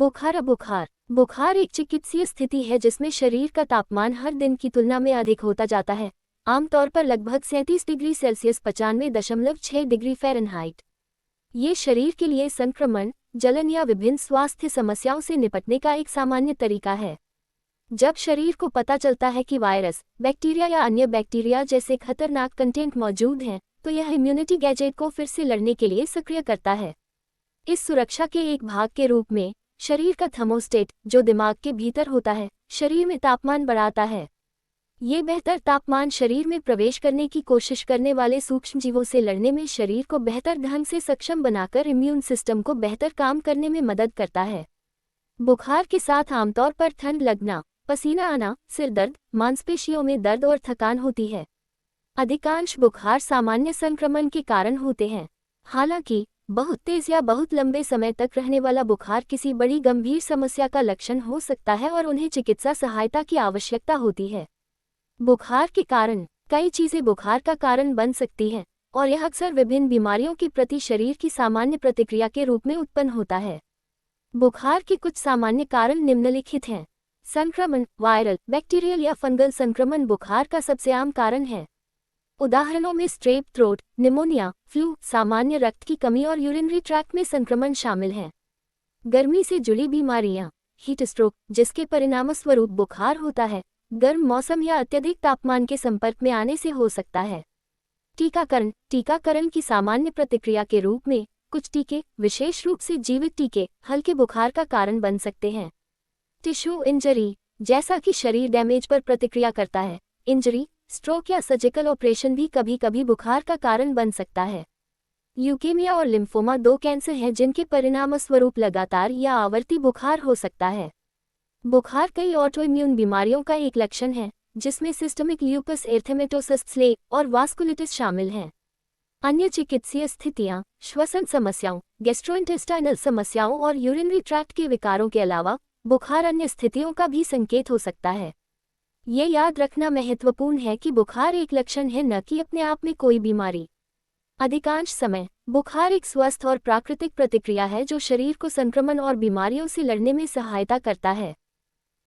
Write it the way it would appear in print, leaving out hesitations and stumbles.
बुखार बुखार एक चिकित्सीय स्थिति है जिसमें शरीर का तापमान हर दिन की तुलना में अधिक होता जाता है, आमतौर पर लगभग 37 डिग्री सेल्सियस 95.6 डिग्री फ़ारेनहाइट। ये शरीर के लिए संक्रमण, जलन या विभिन्न स्वास्थ्य समस्याओं से निपटने का एक सामान्य तरीका है। जब शरीर को पता चलता है कि वायरस, बैक्टीरिया या अन्य बैक्टीरिया जैसे खतरनाक कंटेंट मौजूद हैं, तो यह इम्यूनिटी गैजेट को फिर से लड़ने के लिए सक्रिय करता है। इस सुरक्षा के एक भाग के रूप में शरीर का थर्मोस्टेट, जो दिमाग के भीतर होता है, शरीर में तापमान बढ़ाता है। ये बेहतर तापमान शरीर में प्रवेश करने की कोशिश करने वाले सूक्ष्मजीवों से लड़ने में शरीर को बेहतर ढंग से सक्षम बनाकर इम्यून सिस्टम को बेहतर काम करने में मदद करता है। बुखार के साथ आमतौर पर ठंड लगना, पसीना आना, सिर दर्द, मांसपेशियों में दर्द और थकान होती है। अधिकांश बुखार सामान्य संक्रमण के कारण होते हैं। हालांकि बहुत तेज या बहुत लंबे समय तक रहने वाला बुखार किसी बड़ी गंभीर समस्या का लक्षण हो सकता है और उन्हें चिकित्सा सहायता की आवश्यकता होती है। बुखार के कारण कई चीजें बुखार का कारण बन सकती हैं और यह अक्सर विभिन्न बीमारियों के प्रति शरीर की सामान्य प्रतिक्रिया के रूप में उत्पन्न होता है। बुखार के कुछ सामान्य कारण निम्नलिखित हैं। संक्रमण, वायरल, बैक्टीरियल या फंगल संक्रमण बुखार का सबसे आम कारण है। उदाहरणों में स्ट्रेप थ्रोट, निमोनिया, फ्लू, सामान्य रक्त की कमी और यूरिनरी ट्रैक्ट में संक्रमण शामिल हैं। गर्मी से जुड़ी बीमारियां, हीट स्ट्रोक, जिसके परिणामस्वरूप बुखार होता है, गर्म मौसम या अत्यधिक तापमान के संपर्क में आने से हो सकता है। टीकाकरण की सामान्य प्रतिक्रिया के रूप में कुछ टीके, विशेष रूप से जीवित टीके, हल्के बुखार का कारण बन सकते हैं। टिश्यू इंजरी, जैसा कि शरीर डैमेज पर प्रतिक्रिया करता है, इंजरी, स्ट्रोक या सर्जिकल ऑपरेशन भी कभी कभी बुखार का कारण बन सकता है। ल्यूकेमिया और लिम्फोमा दो कैंसर हैं जिनके परिणामस्वरूप लगातार या आवर्ती बुखार हो सकता है। बुखार कई ऑटोइम्यून बीमारियों का एक लक्षण है, जिसमें सिस्टमिक ल्यूपस एरिथेमेटोसस स्लेक और वास्कुलिटिस शामिल हैं। अन्य चिकित्सीय स्थितियां श्वसन समस्याओं, गैस्ट्रोइंटेस्टाइनल समस्याओं और यूरिनरी ट्रैक्ट के विकारों के अलावा बुखार अन्य स्थितियों का भी संकेत हो सकता है। ये याद रखना महत्वपूर्ण है कि बुखार एक लक्षण है, न कि अपने आप में कोई बीमारी। अधिकांश समय बुखार एक स्वस्थ और प्राकृतिक प्रतिक्रिया है जो शरीर को संक्रमण और बीमारियों से लड़ने में सहायता करता है।